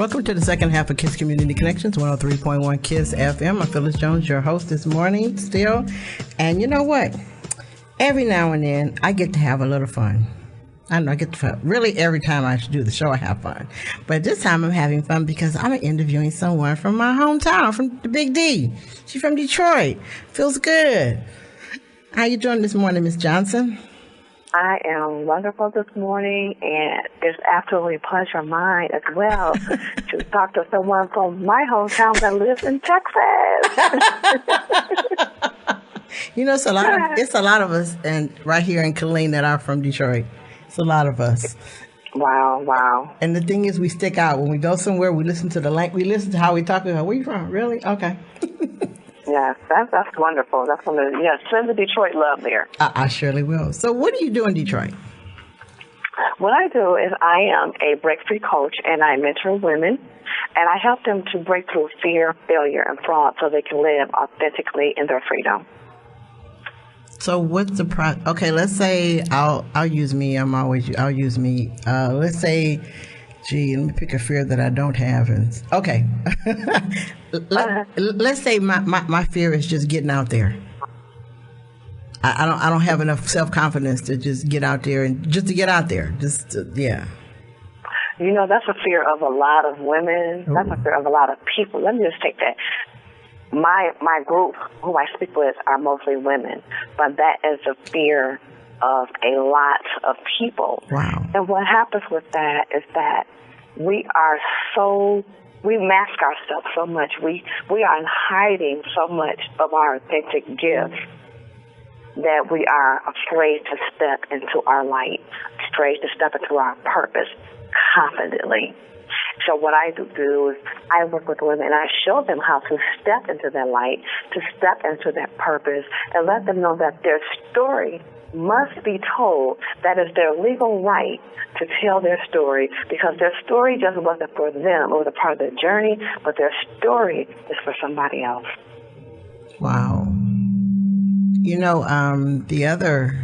Welcome to the second half of KISS Community Connections, 103.1 KISS FM. I'm Phyllis Jones, your host this morning still. And you know what? Every now and then, I get to have a little fun. I know I get to fun. Really, every time I do the show, I have fun. But this time, I'm having fun because I'm interviewing someone from my hometown, from the Big D. She's from Detroit. Feels good. How you doing this morning, Miss Johnson? I am wonderful this morning, and it's absolutely a pleasure of mine as well to talk to someone from my hometown that lives in Texas. You know, it's a lot of us, and right here in Killeen that are from Detroit. It's a lot of us. Wow. And the thing is, we stick out. When we go somewhere, we listen to we listen to how we talk. We go, where you from? Really? Okay. Yes, that's wonderful. That's wonderful. Yes, send the Detroit love there. I surely will. So what do you do in Detroit? What I do is I am a break-free coach, and I mentor women, and I help them to break through fear, failure, and fraud so they can live authentically in their freedom. So what's the okay, let's say I'll use me. I'll use me. Let's say, gee, let me pick a fear that I don't have. And okay, let's say my fear is just getting out there. I don't have enough self-confidence to just get out there and just to get out there. Yeah. You know, that's a fear of a lot of women. Ooh. That's a fear of a lot of people. Let me just take that. My group, who I speak with, are mostly women, but that is a fear of a lot of people. Wow. And what happens with that is that we mask ourselves so much. We are hiding so much of our authentic gifts that we are afraid to step into our light, afraid to step into our purpose confidently. So what I do is I work with women and I show them how to step into their light, to step into their purpose, and let them know that their story must be told. That is their legal right to tell their story, because their story just wasn't for them. It was a part of their journey, but their story is for somebody else. Wow. You know, the other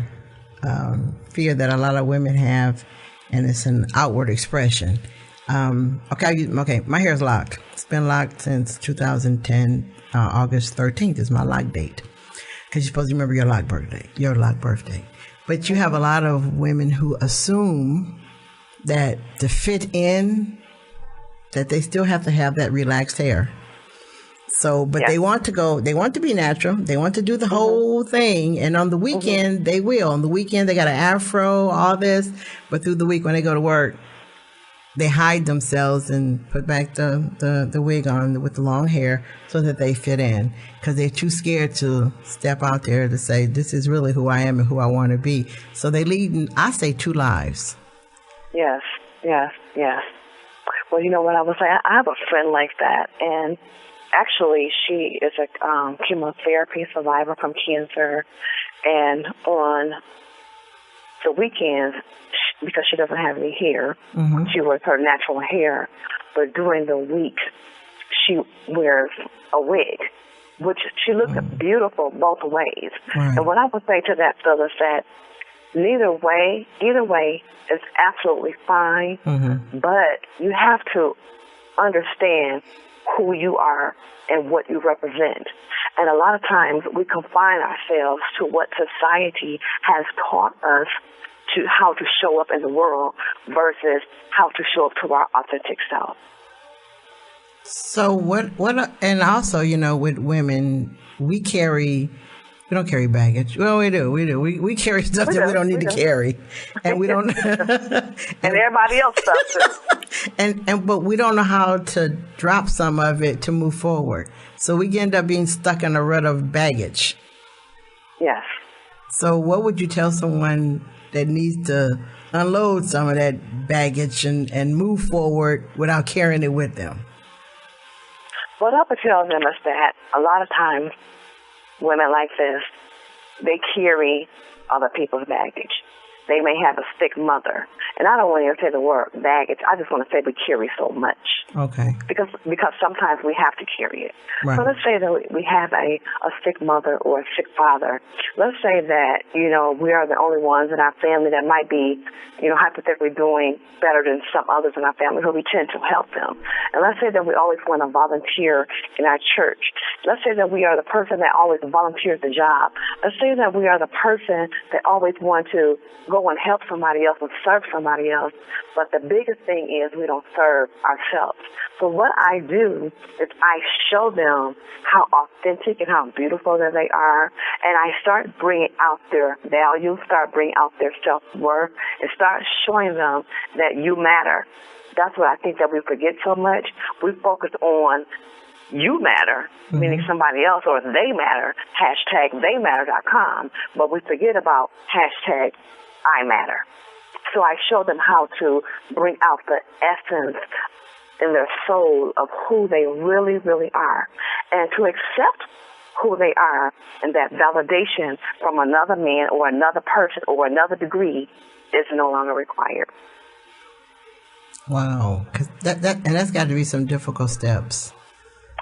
fear that a lot of women have, and it's an outward expression. Okay, my hair's locked. It's been locked since 2010. August 13th is my lock date. Because you're supposed to remember your lock birthday. But you have a lot of women who assume that to fit in, that they still have to have that relaxed hair. So, but yeah. They want to be natural. They want to do the whole thing. And on the weekend, they will. On the weekend, they got an afro, all this. But through the week, when they go to work, they hide themselves and put back the wig on with the long hair so that they fit in, because they're too scared to step out there to say, this is really who I am and who I want to be. So they lead, I say, two lives. Yes. Well, you know what I was saying? I have a friend like that, and actually she is a chemotherapy survivor from cancer, and on the weekends, because she doesn't have any hair, she wears her natural hair, but during the week, she wears a wig, which she looks beautiful both ways. Right. And what I would say to that, Phyllis, that either way is absolutely fine, but you have to understand who you are and what you represent. And a lot of times we confine ourselves to what society has taught us to how to show up in the world versus how to show up to our authentic self. So what, and also, you know, with women, we don't carry baggage. Well, we do. We carry stuff that we don't need to carry. And we don't. and everybody else does too. But we don't know how to drop some of it to move forward. So we end up being stuck in a rut of baggage. Yes. So what would you tell someone that needs to unload some of that baggage and move forward without carrying it with them? What I would tell them is that a lot of times women like this, they carry other people's baggage. They may have a sick mother. And I don't want to say the word baggage. I just want to say we carry so much. Okay. Because sometimes we have to carry it. Right. So let's say that we have a sick mother or a sick father. Let's say that, we are the only ones in our family that might be, hypothetically doing better than some others in our family who we tend to help them. And let's say that we always want to volunteer in our church. Let's say that we are the person that always volunteers the job. Let's say that we are the person that always want to go and help somebody else and serve somebody else. But the biggest thing is we don't serve ourselves. So what I do is I show them how authentic and how beautiful that they are, and I start bringing out their value, start bringing out their self-worth, and start showing them that you matter. That's what I think that we forget so much. We focus on you matter, meaning somebody else, or they matter, #theymatter.com, but we forget about #I matter. So I show them how to bring out the essence in their soul of who they really, really are, and to accept who they are, and that validation from another man or another person or another degree is no longer required. Wow. 'Cause that's got to be some difficult steps.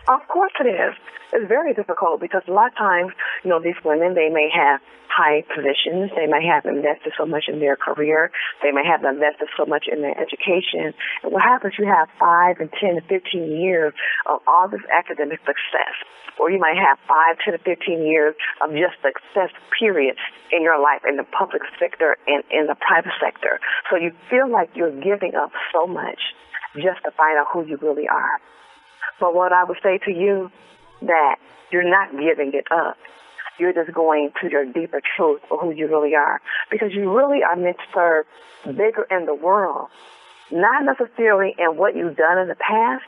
Of course it is. It's very difficult because a lot of times, these women, they may have high positions. They may have invested so much in their career. They may have invested so much in their education. And what happens, you have 5 and 10 and 15 years of all this academic success. Or you might have 5, 10, and 15 years of just success, period, in your life, in the public sector and in the private sector. So you feel like you're giving up so much just to find out who you really are. But what I would say to you, that you're not giving it up. You're just going to your deeper truth of who you really are. Because you really are meant to serve bigger in the world. Not necessarily in what you've done in the past,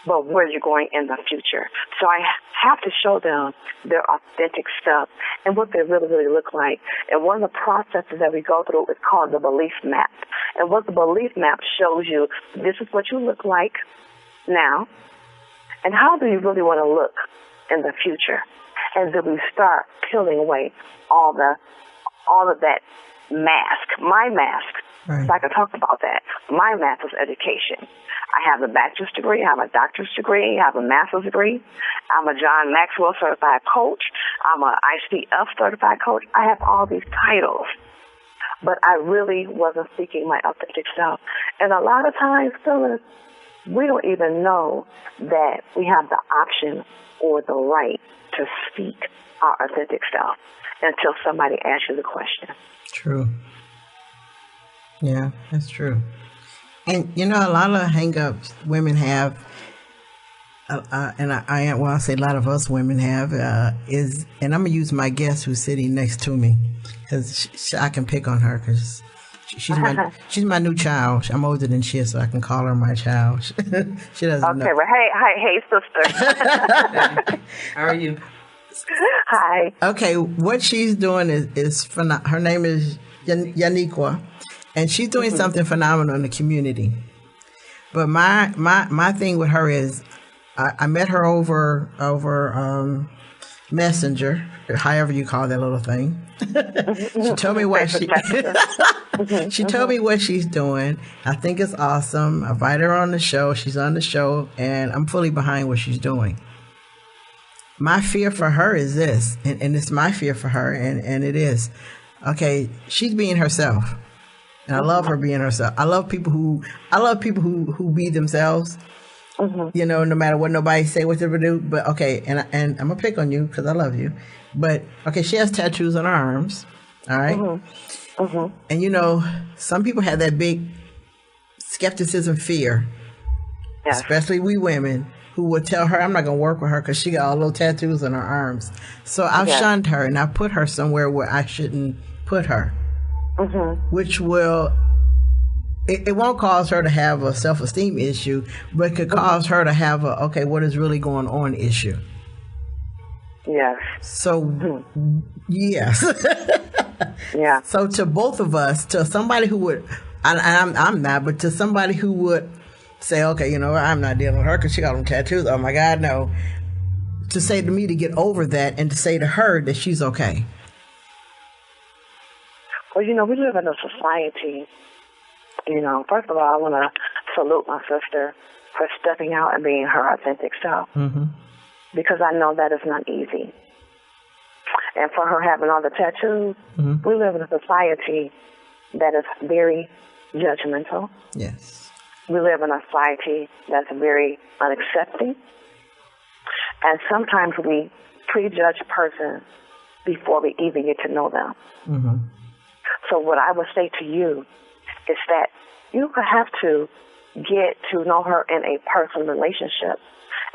but where you're going in the future. So I have to show them their authentic stuff and what they really, really look like. And one of the processes that we go through is called the belief map. And what the belief map shows you, this is what you look like now, and how do you really want to look in the future? And then we start peeling away all of that mask, my mask. Right. So I can talk about that. My mask is education. I have a bachelor's degree, I have a doctorate degree, I have a master's degree. I'm a John Maxwell certified coach. I'm a ICF certified coach. I have all these titles. But I really wasn't seeking my authentic self. And a lot of times, Phyllis, we don't even know that we have the option or the right to speak our authentic self until somebody asks you the question. True. Yeah, that's true. And a lot of hang-ups women have, and I say a lot of us women have, is, and I'm going to use my guest who's sitting next to me, because I can pick on her, because she's my new child. I'm older than she is, so I can call her my child. She doesn't know. Okay, well, hey, sister. How are you? Hi. Okay, what she's doing is her name is Yaniqea, and she's doing something phenomenal in the community. But my thing with her is, I met her over Messenger, however you call that little thing. She told me what she told me what she's doing. I think it's awesome. I invited her on the show. She's on the show, and I'm fully behind what she's doing. My fear for her is this, and it's my fear for her, and it is, okay, she's being herself. And I love her being herself. I love people who be themselves. No matter what nobody say, what they do. But okay, and I'm gonna pick on you because I love you. But okay, she has tattoos on her arms. All right. And some people have that big skepticism, fear, especially we women, who would tell her, I'm not gonna work with her because she got all those tattoos on her arms. So I've shunned her and I put her somewhere where I shouldn't put her, which will. It won't cause her to have a self-esteem issue, but it could cause her to have a, okay, what is really going on issue. Yes. So, yes. Yeah. So to both of us, to somebody who would, I'm not, but to somebody who would say, okay, I'm not dealing with her because she got them tattoos. Oh my God, no. To say to me to get over that and to say to her that she's okay. Well, we live in a society. First of all, I want to salute my sister for stepping out and being her authentic self. Mm-hmm. Because I know that is not easy. And for her having all the tattoos, Mm-hmm. we live in a society that is very judgmental. Yes. We live in a society that's very unaccepting. And sometimes we prejudge a person before we even get to know them. Mm-hmm. So what I would say to you is that you have to get to know her in a personal relationship.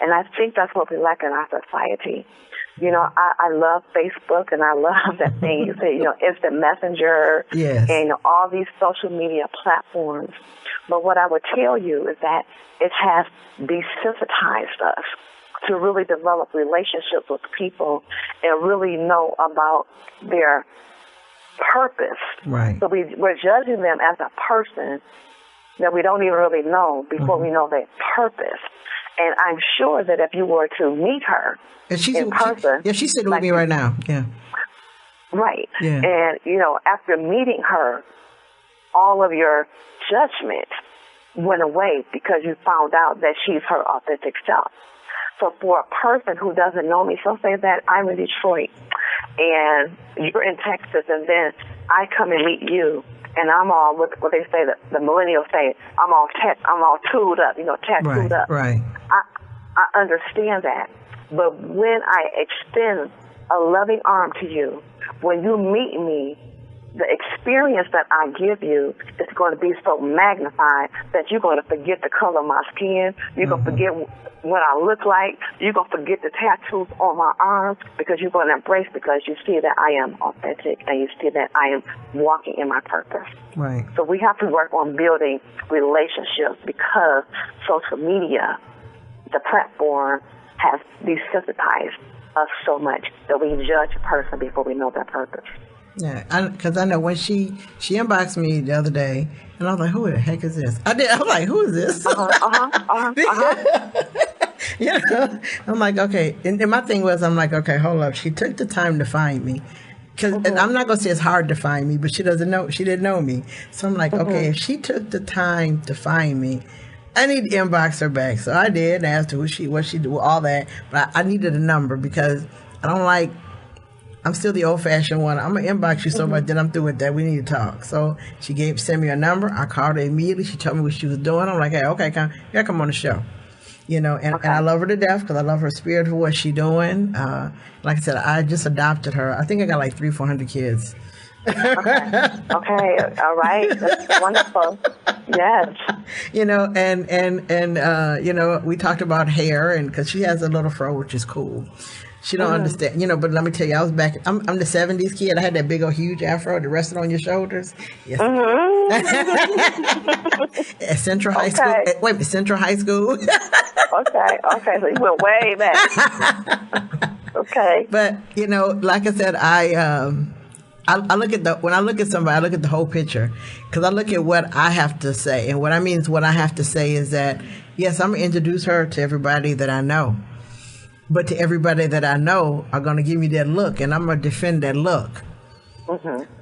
And I think that's what we lack in our society. You know, I love Facebook, and I love that thing you say, you know, instant messenger, yes. and, you know, all these social media platforms. But what I would tell you is that it has desensitized us to really develop relationships with people and really know about their purpose. Right. So we're judging them as a person that we don't even really know before we know their purpose. And I'm sure that if you were to meet her in person... she's sitting with me right now. Yeah. Right. Yeah. And, you know, after meeting her, all of your judgment went away because you found out that she's her authentic self. So for a person who doesn't know me, so say that I'm in Detroit and you're in Texas, and then I come and meet you, and I'm all what they say, the millennials say, I'm all tooled up, you know, tattooed up. Right. I understand that. But when I extend a loving arm to you, when you meet me, the experience that I give you is going to be so magnified that you're going to forget the color of my skin. You're going to forget what I look like. You're going to forget the tattoos on my arms because you're going to embrace, because you see that I am authentic and you see that I am walking in my purpose. Right. So we have to work on building relationships because social media, the platform, has desensitized us so much that we judge a person before we know their purpose. Yeah, because I know when she inboxed me the other day, and I was like, "Who the heck is this?" I was like, "Who is this?" You know, I'm like, okay. And my thing was, I'm like, okay, hold up. She took the time to find me. Because I'm not gonna say it's hard to find me, but she didn't know me. So I'm like, okay, if she took the time to find me, I need to inbox her back. So I did and asked her what she did, all that. But I needed a number because I don't like. I'm still the old-fashioned one. I'm going to inbox you so much that I'm through with that. We need to talk. So she sent me a number. I called her immediately. She told me what she was doing. I'm like, hey, okay, come on the show. You know, and I love her to death because I love her spirit for what she's doing. Like I said, I just adopted her. I think I got like 300-400 kids. Okay. All right. That's wonderful. Yes. You know, and you know, we talked about hair, and because she has a little fro, which is cool. She don't understand, you know, but let me tell you, I was back, I'm the 70s kid. I had that big old huge afro that rested on your shoulders. Yes. At Central High School. Central High School. Okay, so you went way back. Okay. But, you know, like I said, I look at when I look at somebody, I look at the whole picture, because I look at what I have to say. And what I mean is, what I have to say is that, yes, I'm going to introduce her to everybody that I know. But to everybody that I know are going to give me that look, and I'm going to defend that look.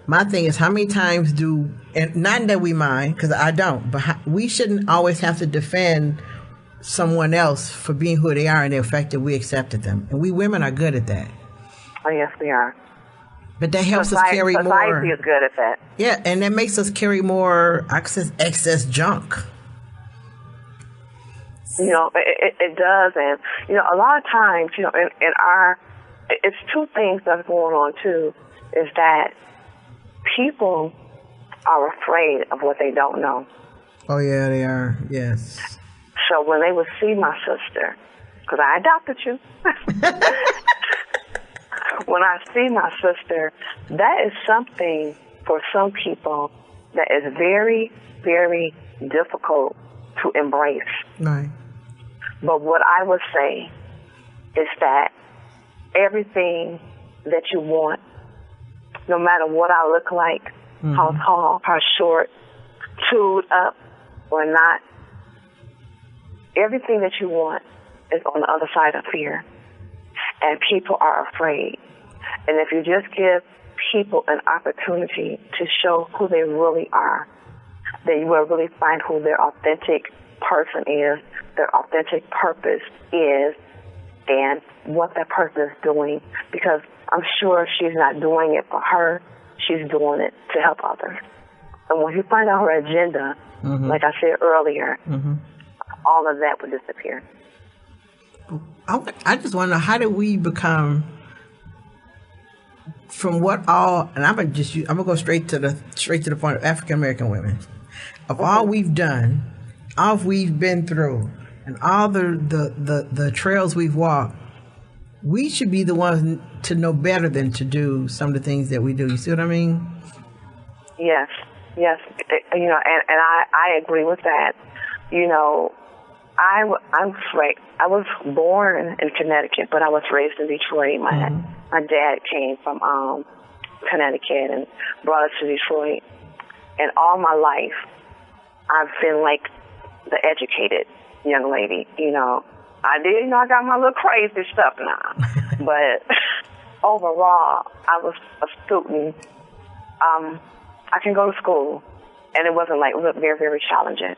My thing is, how many times and not that we mind, because I don't, but we shouldn't always have to defend someone else for being who they are and the fact that we accepted them. And we women are good at that. Oh, yes, we are. But that helps us carry more. Society is good at that. Yeah, and that makes us carry more excess junk. You know, it does. And, you know, a lot of times, you know, it's two things that's going on, too, is that people are afraid of what they don't know. Oh, yeah, they are. Yes. So when they would see my sister, because I adopted you, when I see my sister, that is something for some people that is very, very difficult to embrace. Right. But what I would say is that everything that you want, no matter what I look like, how tall, how short, tooled up or not, everything that you want is on the other side of fear. And people are afraid. And if you just give people an opportunity to show who they really are, then you will really find who their authentic person is their authentic purpose is and what that person is doing, because I'm sure she's not doing it for her. She's doing it to help others. And when you find out her agenda, like I said earlier, all of that would disappear. I just want to know, how did we become, from what all, and I'm gonna go straight to the point of African American women, of all we've done, all we've been through, and all the trails we've walked, we should be the ones to know better than to do some of the things that we do. You see what I mean? Yes. You know, and I agree with that. You know, I was born in Connecticut, but I was raised in Detroit. My dad came from Connecticut and brought us to Detroit. And all my life, I've been like the educated young lady. You know, I got my little crazy stuff now. But overall, I was a student. I can go to school, and it wasn't like, it was very, very challenging.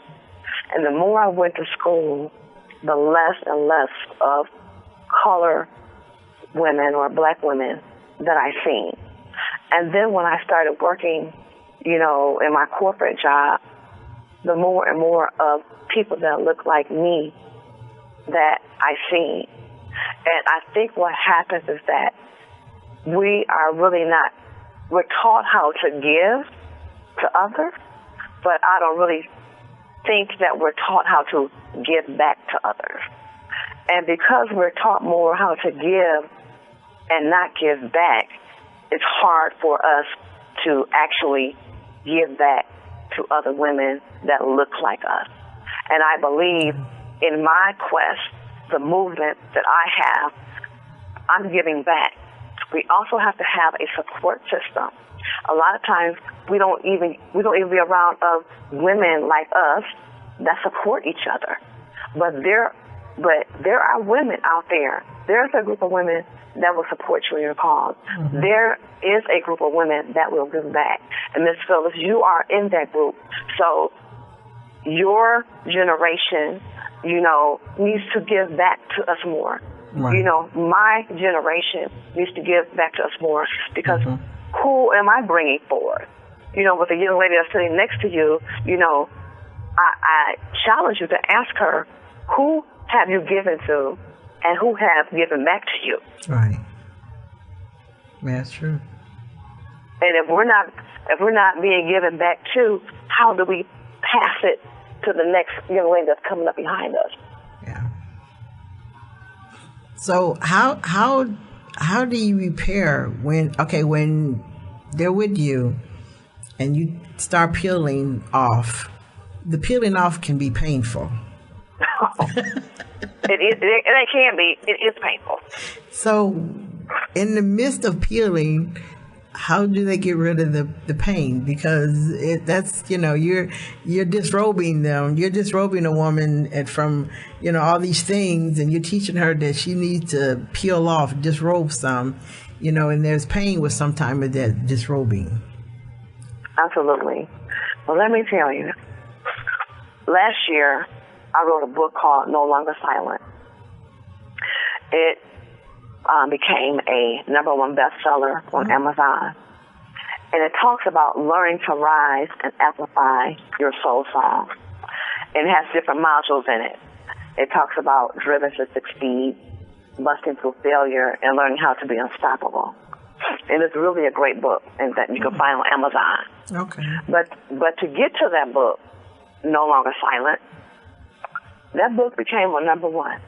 And the more I went to school, the less and less of color women or black women that I seen. And then when I started working, you know, in my corporate job, the more and more of people that look like me that I seen. And I think what happens is that we are really not, we're taught how to give to others, but I don't really think that we're taught how to give back to others. And because we're taught more how to give and not give back, it's hard for us to actually give back to other women that look like us. And I believe in my quest, the movement that I have, I'm giving back. We also have to have a support system. A lot of times we don't even be around of women like us that support each other. But there are women out there. There's a group of women that will support you in your cause. There is a group of women that will give back. And Ms. Phyllis, you are in that group. So your generation, you know, needs to give back to us more. Right. You know, my generation needs to give back to us more, because who am I bringing forward? You know, with the young lady that's sitting next to you, you know, I challenge you to ask her, who have you given to and who have given back to you? Right. That's true. And if we're not being given back to, how do we pass it to the next young lady that's coming up behind us? Yeah. So how do you repair when they're with you and you start peeling off? The peeling off can be painful. It can be. It is painful. So in the midst of peeling, how do they get rid of the pain? Because that's, you know, you're disrobing them. You're disrobing a woman from, you know, all these things, and you're teaching her that she needs to peel off, disrobe some, you know, and there's pain with some time of that disrobing. Absolutely. Well, let me tell you, last year I wrote a book called No Longer Silent. It became a #1 bestseller on Amazon. And it talks about learning to rise and amplify your soul song. And it has different modules in it. It talks about driven to succeed, busting through failure, and learning how to be unstoppable. And it's really a great book, and that you can find on Amazon. Okay. But to get to that book, No Longer Silent, that book became a #1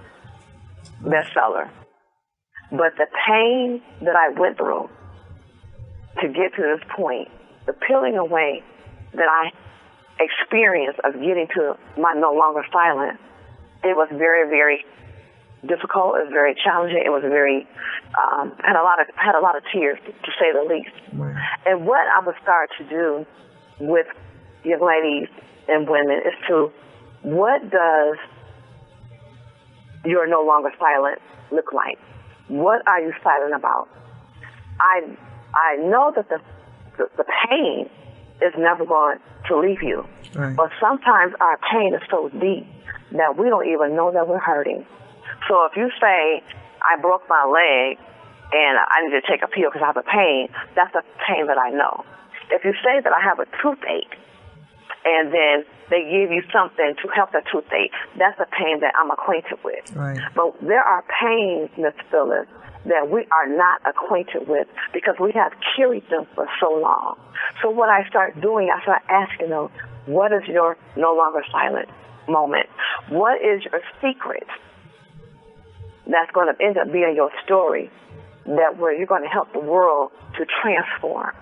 bestseller. But the pain that I went through to get to this point, the peeling away that I experienced of getting to my No Longer Silent, it was very, very difficult. It was very challenging. It was very had a lot of tears, to say the least. Right. And what I would start to do with young ladies and women is to, what does your No Longer Silent look like? What are you silent about? I know that the pain is never going to leave you. Right. But sometimes our pain is so deep that we don't even know that we're hurting. So if you say, I broke my leg and I need to take a pill because I have a pain, that's a pain that I know. If you say that I have a toothache and then they give you something to help the toothache, that's a pain that I'm acquainted with. Right. But there are pains, Miss Phyllis, that we are not acquainted with because we have carried them for so long. So what I start doing, I start asking them, what is your no longer silent moment? What is your secret that's going to end up being your story that where you're going to help the world to transform?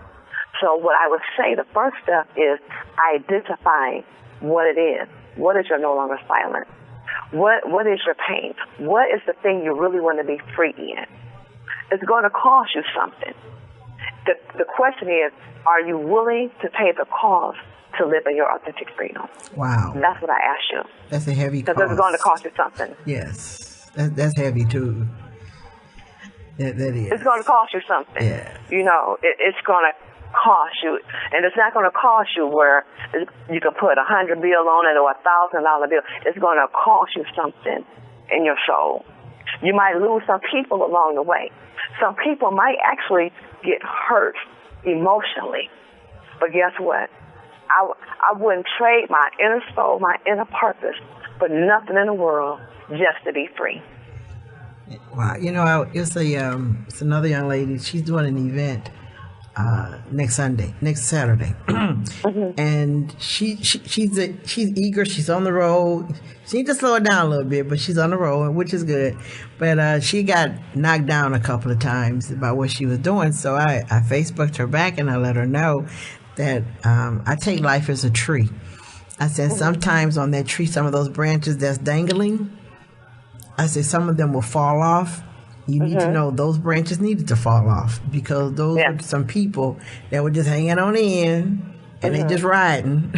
So what I would say, the first step is identifying what it is. What is your no longer silent? What is your pain? What is the thing you really want to be free in? It's going to cost you something. The question is, are you willing to pay the cost to live in your authentic freedom? Wow. That's what I ask you. That's a heavy cost. Because it's going to cost you something. Yes. That's heavy, too. That is. It's going to cost you something. Yeah. You know, it's going to cost you. And it's not going to cost you where you can put $100 bill on it or $1,000 bill. It's going to cost you something in your soul. You might lose some people along the way. Some people might actually get hurt emotionally. But guess what? I wouldn't trade my inner soul, my inner purpose for nothing in the world just to be free. Wow. You know, it's another young lady. She's doing an event next Saturday. Mm-hmm. And she's eager. She's on the road. She needs to slow it down a little bit, but she's on the road, which is good. But she got knocked down a couple of times about what she was doing. So I Facebooked her back and I let her know that I take life as a tree. I said, sometimes on that tree, some of those branches that's dangling, I said, some of them will fall off. You need to know those branches needed to fall off because those were some people that were just hanging on the end and they just riding.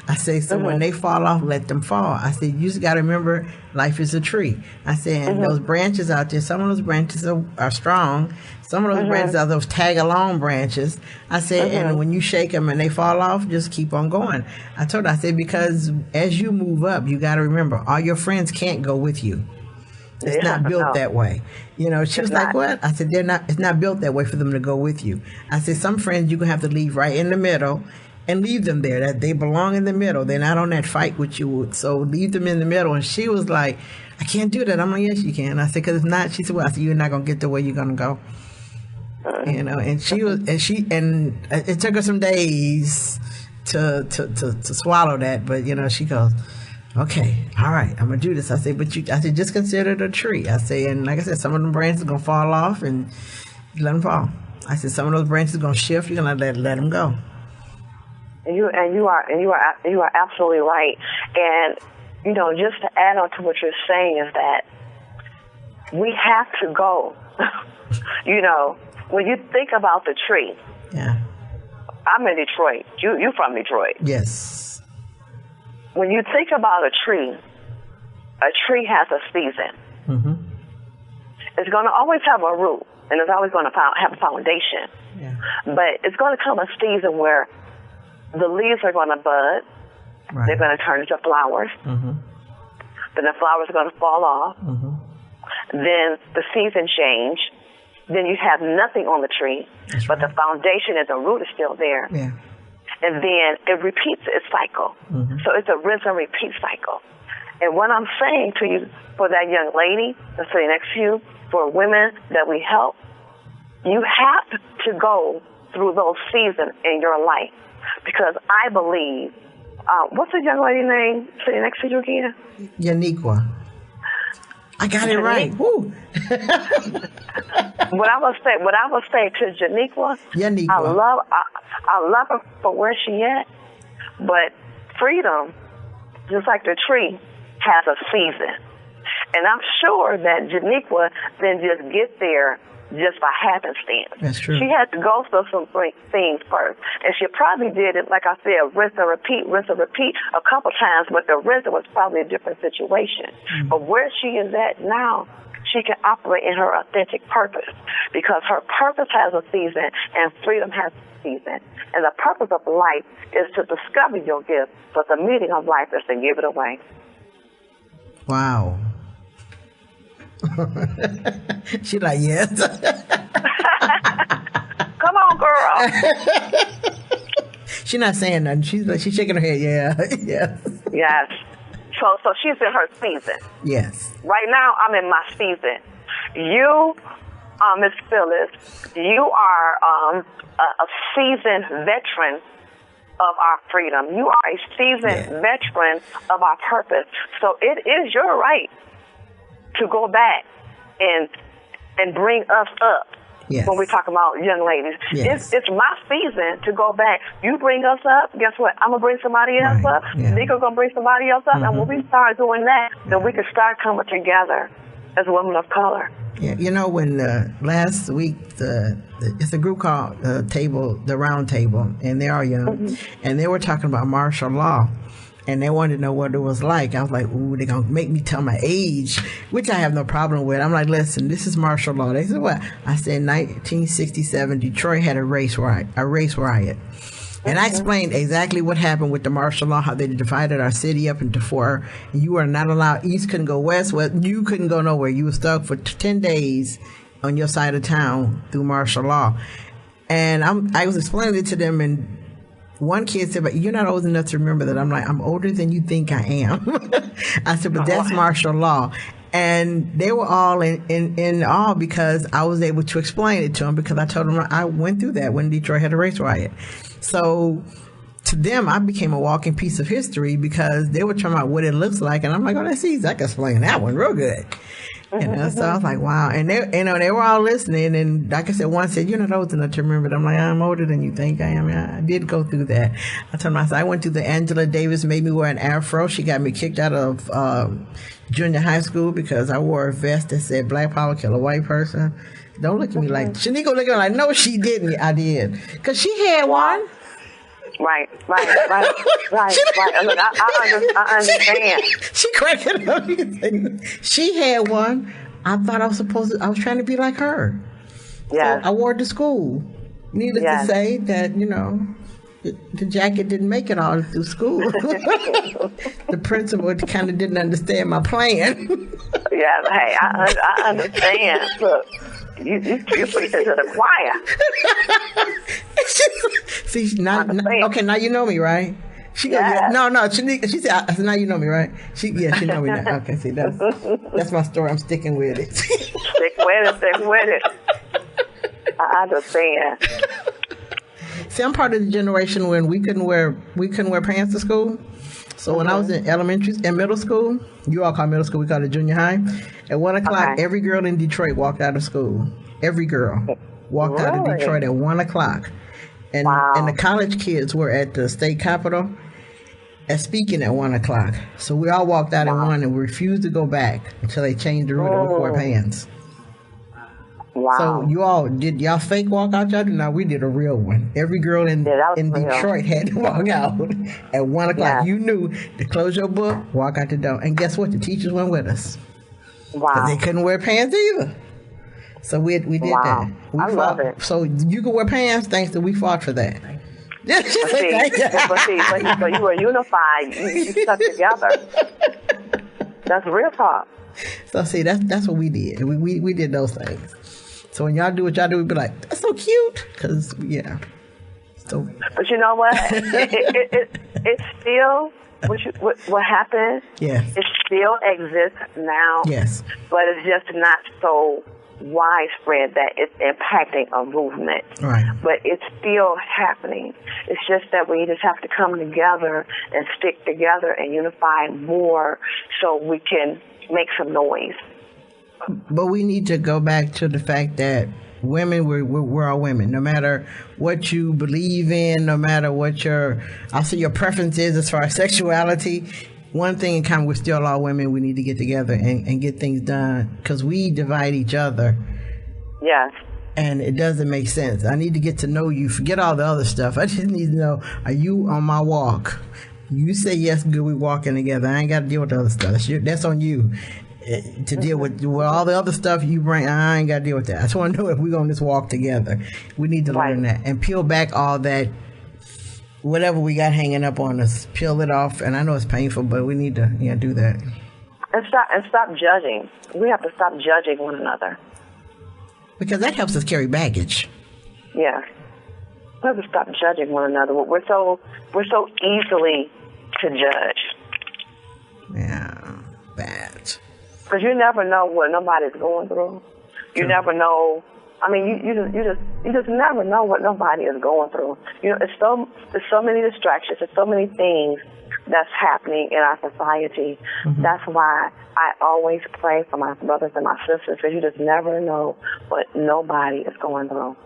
I say, so when they fall off, let them fall. I said, you just got to remember life is a tree. I said, and those branches out there, some of those branches are strong. Some of those branches are those tag-along branches. I said, and when you shake them and they fall off, just keep on going. I told her, I said, because as you move up, you got to remember, all your friends can't go with you. It's not built that way. You know, she was like, what? I said, it's not built that way for them to go with you. I said, some friends you're going to have to leave right in the middle and leave them there. That they belong in the middle. They're not on that fight with you. So leave them in the middle. And she was like, I can't do that. I'm like, yes, you can. I said, because if not, she said, well, I said, you're not going to get to where you're going to go. You know, and it took her some days to swallow that. But, you know, she goes, okay, all right, I'm going to do this. I said, just consider it a tree. I say, and like I said, some of them branches are going to fall off and you let them fall. I said, some of those branches are going to shift. You're going to let them go. And you are absolutely right. And, you know, just to add on to what you're saying is that we have to go. You know, when you think about the tree. Yeah. I'm in Detroit. You from Detroit. Yes. When you think about a tree has a season. Mm-hmm. It's going to always have a root, and it's always going to have a foundation. Yeah. But it's going to come a season where the leaves are going to bud. Right. They're going to turn into flowers. Mm-hmm. Then the flowers are going to fall off. Mm-hmm. Then the season change. Then you have nothing on the tree, but the foundation and the root is still there. Yeah. And then it repeats its cycle. Mm-hmm. So it's a rinse and repeat cycle. And what I'm saying to you, for that young lady that's sitting next to you, for women that we help, you have to go through those seasons in your life. Because I believe, what's the young lady name sitting next to you again? Yaniqea. I got it right. Woo. What I would say to Yaniqea, I love her for where she at, but freedom, just like the tree, has a season. And I'm sure that Yaniqea didn't just get there just by happenstance. That's true. She had to go through some things first. And she probably did it, like I said, rinse and repeat a couple times, but the rinse was probably a different situation. Mm-hmm. But where she is at now, she can operate in her authentic purpose, because her purpose has a season and freedom has a season. And the purpose of life is to discover your gift, but the meaning of life is to give it away. Wow. She like, yes. Come on, girl. She's not saying nothing. She's shaking her head. Yeah. Yes. Yes. So she's in her season. Yes. Right now, I'm in my season. You, Miss Phyllis, you are a seasoned veteran of our freedom. You are a seasoned veteran of our purpose. So it is your right to go back and bring us up. Yes. When we talk about young ladies, yes. It's my season to go back. You bring us up, guess what? I'm gonna bring somebody else up. Nico's gonna bring somebody else up, and when we start doing that, then we can start coming together as women of color. Yeah, you know, when last week it's a group called the Round Table, and they are young, and they were talking about martial law. And they wanted to know what it was like. I was like, ooh, they're going to make me tell my age, which I have no problem with. I'm like, listen, this is martial law. They said, what? I said, 1967, Detroit had a race riot. And I explained exactly what happened with the martial law, how they divided our city up into 4. And you are not allowed, east couldn't go west, you couldn't go nowhere. You were stuck for 10 days on your side of town through martial law. And I was explaining it to them, and one kid said, but you're not old enough to remember that. I'm like, I'm older than you think I am. I said, but that's martial law. And they were all in awe because I was able to explain it to them, because I told them I went through that when Detroit had a race riot. So to them, I became a walking piece of history, because they were talking about what it looks like. And I'm like, oh, that's easy. I can explain that one real good. You know, so I was like, wow. And they were all listening. And like I said, one said, you're not old enough to remember it. I'm like, I'm older than you think I am. I did go through that. I told them, I said, I went through the Angela Davis made me wear an afro. She got me kicked out of junior high school because I wore a vest that said black power kill a white person. Don't look at me like, Yaniqea look at me like, no, she didn't. I did. Because she had one. Right. Look, I understand. She cracked it up. She had one. I thought I was trying to be like her. Yeah. So I wore it to school. Needless to say that, you know, the jacket didn't make it all through school. The principal kind of didn't understand my plan. Yeah, hey, I understand. Look. You put it to the choir. See, okay, now you know me, right? She goes, no, she said, I said, now you know me, right? She know me now. Okay, see, that's my story. I'm sticking with it. Stick with it. I understand. See, I'm part of the generation when we couldn't wear pants to school. So when I was in middle school, you all call middle school, we call it junior high. At 1 o'clock, every girl in Detroit walked out of school. Every girl walked out of Detroit at 1 o'clock. And the college kids were at the state capitol speaking at 1 o'clock. So we all walked out at 1 and we refused to go back until they changed the rule to wear pants. Wow. So did y'all fake walk out? Y'all did not. We did a real one. Every girl in Detroit had to walk out at 1 o'clock. Yeah. You knew to close your book, walk out the door. And guess what? The teachers went with us. Wow. Because they couldn't wear pants either. So we did that. I love it. So you can wear pants thanks to we fought for that. So you were unified. You stuck together. That's real talk. So see, that's what we did. We did those things. So when y'all do what y'all do, we be like, that's so cute. Because, So. But you know what? It still, what happened, it still exists now. Yes. But it's just not so widespread that it's impacting a movement. Right. But it's still happening. It's just that we just have to come together and stick together and unify more so we can make some noise. But we need to go back to the fact that women, we're all women. No matter what you believe in, no matter what your preference is as far as sexuality, one thing in common, we're still all women. We need to get together and get things done, because we divide each other. Yes. And it doesn't make sense. I need to get to know you. Forget all the other stuff. I just need to know, are you on my walk? You say yes, good, we walking together. I ain't got to deal with the other stuff. That's on you. to deal with all the other stuff you bring. I ain't got to deal with that. I just want to know if we're going to just walk together. We need to learn that and peel back all that, whatever we got hanging up on us, peel it off. And I know it's painful, but we need to do that. And stop judging. We have to stop judging one another. Because that helps us carry baggage. Yeah. We have to stop judging one another. We're so easily to judge. Yeah, bad. Because you never know what nobody's going through. You never know. I mean, you just never know what nobody is going through. There's so many distractions. There's so many things that's happening in our society. Mm-hmm. That's why I always pray for my brothers and my sisters, because you just never know what nobody is going through.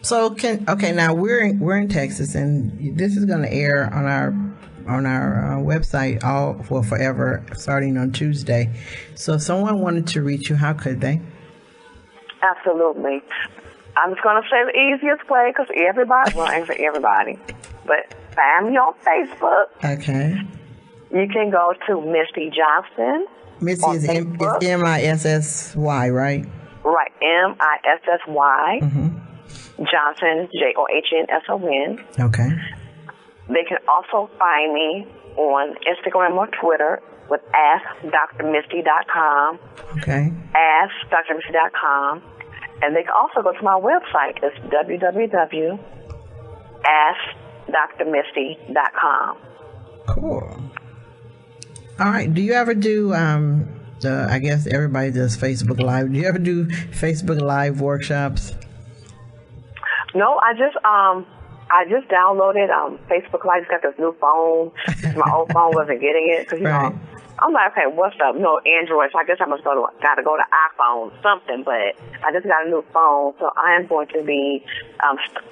So now we're in Texas, and this is going to air on our website all for forever, starting on Tuesday. So if someone wanted to reach you, how could they? Absolutely. I'm just going to say the easiest way, because ain't for everybody, but find me on Facebook. Okay. You can go to Missy Johnson. Missy is M-I-S-S-Y, right? Right, M-I-S-S-Y. Mm-hmm. Johnson, Johnson. Okay. They can also find me on Instagram or Twitter with AskDrMissy.com. Okay. AskDrMissy.com. And they can also go to my website. It's www.AskDrMissy.com. Cool. All right. Do you ever do, I guess everybody does Facebook Live. Do you ever do Facebook Live workshops? No, I just downloaded Facebook Live. I just got this new phone. My old phone wasn't getting it. Cause, right. I'm like, okay, what's up? Android. So I guess I must got to go to iPhone something. But I just got a new phone. So I am going to be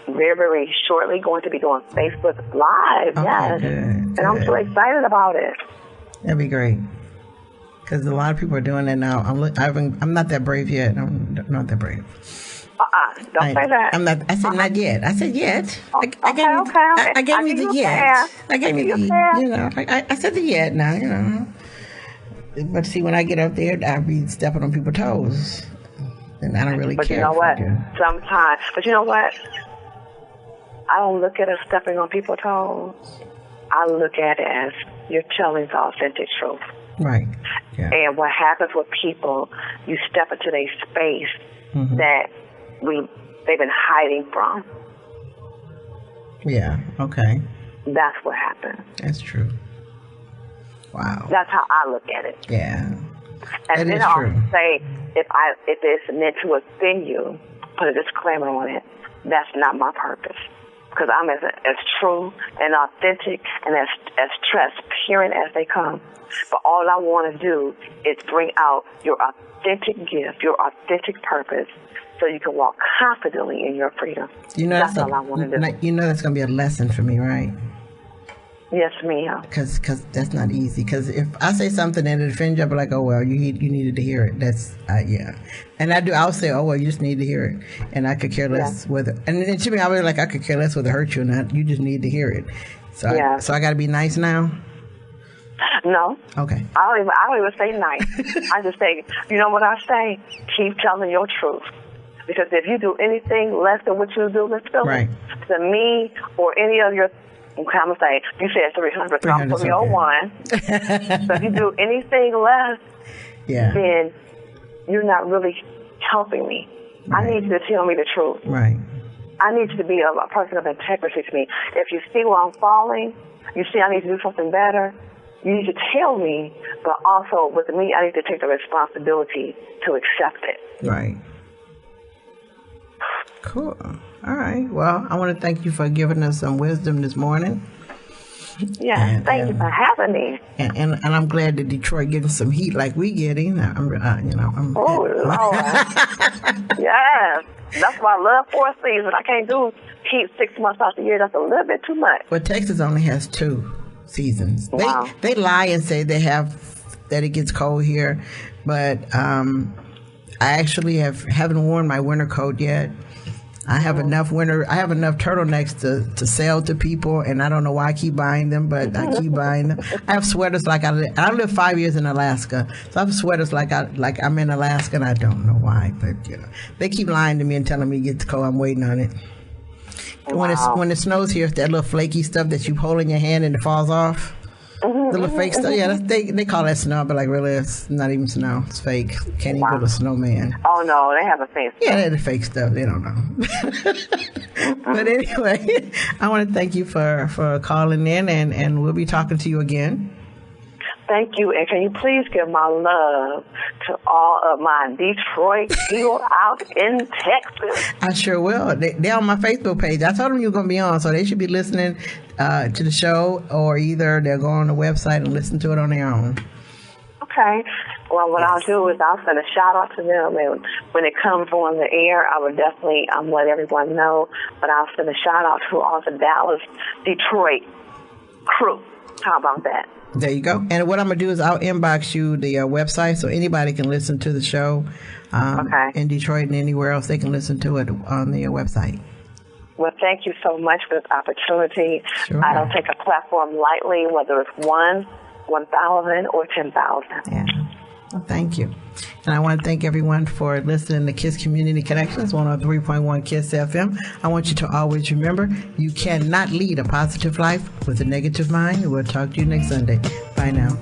very, very shortly going to be doing Facebook Live. Okay, yes. Good. And I'm so excited about it. That'd be great. Because a lot of people are doing that now. I'm not that brave yet. I'm not that brave. Don't say that. I'm not. I said not yet. I said yet. I gave you the yet. I gave you the. I said the yet now. But see, when I get up there, I be stepping on people's toes, and I don't really care. But you know what? Sometimes. But you know what? I don't look at it as stepping on people's toes. I look at it as you're telling the authentic truth. Right. Yeah. And what happens with people, you step into their space that they've been hiding from. Yeah. Okay. That's what happens. That's true. Wow. That's how I look at it. Yeah. And then I'll say, if it's meant to offend you, put a disclaimer on it. That's not my purpose. Because I'm as true and authentic and as transparent as they come. But all I want to do is bring out your authentic gift, your authentic purpose, so you can walk confidently in your freedom. That's all I want to do. That's going to be a lesson for me, right? Yes, ma'am. Because that's not easy. Because if I say something and it offends you, I'll be like, oh, well, you needed to hear it. That's, yeah. And I'll say, oh, well, you just need to hear it. And I could care less whether, and then to me, I'll be like, I could care less whether it hurt you or not. You just need to hear it. So I got to be nice now? No. Okay. I don't even say nice. I just say, you know what I say? Keep telling your truth. Because if you do anything less than what you do, Miss Phyllis, right, to me or any of your, I'm going to say, you said 300, so I'm putting your one. So if you do anything less, then you're not really helping me. Right. I need you to tell me the truth. Right. I need you to be a person of integrity to me. If you see where I'm falling, you see I need to do something better, you need to tell me, but also with me, I need to take the responsibility to accept it. Right. Cool. All right. Well, I want to thank you for giving us some wisdom this morning. Yeah, thank you for having me. And I'm glad that Detroit getting some heat like we getting. Oh, Lord. Yes. That's why I love 4 seasons. I can't do heat 6 months out the year. That's a little bit too much. Well, Texas only has 2 seasons. Wow. They lie and say that it gets cold here, but I actually haven't worn my winter coat yet. I have enough turtlenecks to sell to people, and I don't know why I keep buying them, but I keep buying them. I have sweaters I lived 5 years in Alaska, so I have sweaters like I'm in Alaska, and I don't know why, but they keep lying to me and telling me it gets cold. I'm waiting on it. Wow. When it snows here, that little flaky stuff that you hold in your hand and it falls off. The little fake stuff, they call that snow, but really it's not even snow. It's fake. Can't even build a snowman. Oh no, they have a fake stuff. Yeah, they're the fake stuff. They don't know. But anyway, I want to thank you for calling in, and we'll be talking to you again. Thank you, and can you please give my love to all of my Detroit people out in Texas? I sure will. They're on my Facebook page. I told them you were going to be on, so they should be listening to the show, or either they'll go on the website and listen to it on their own. Okay. Well, what I'll do is I'll send a shout out to them, and when it comes on the air, I will definitely let everyone know. But I'll send a shout out to all the Dallas, Detroit crew. How about that? There you go. And what I'm going to do is I'll inbox you the website so anybody can listen to the show in Detroit and anywhere else. They can listen to it on the website. Well, thank you so much for this opportunity. Sure. I don't take a platform lightly, whether it's 1,000, or 10,000. Yeah. Well, thank you. And I want to thank everyone for listening to KISS Community Connections, 103.1 KISS FM. I want you to always remember, you cannot lead a positive life with a negative mind. We'll talk to you next Sunday. Bye now.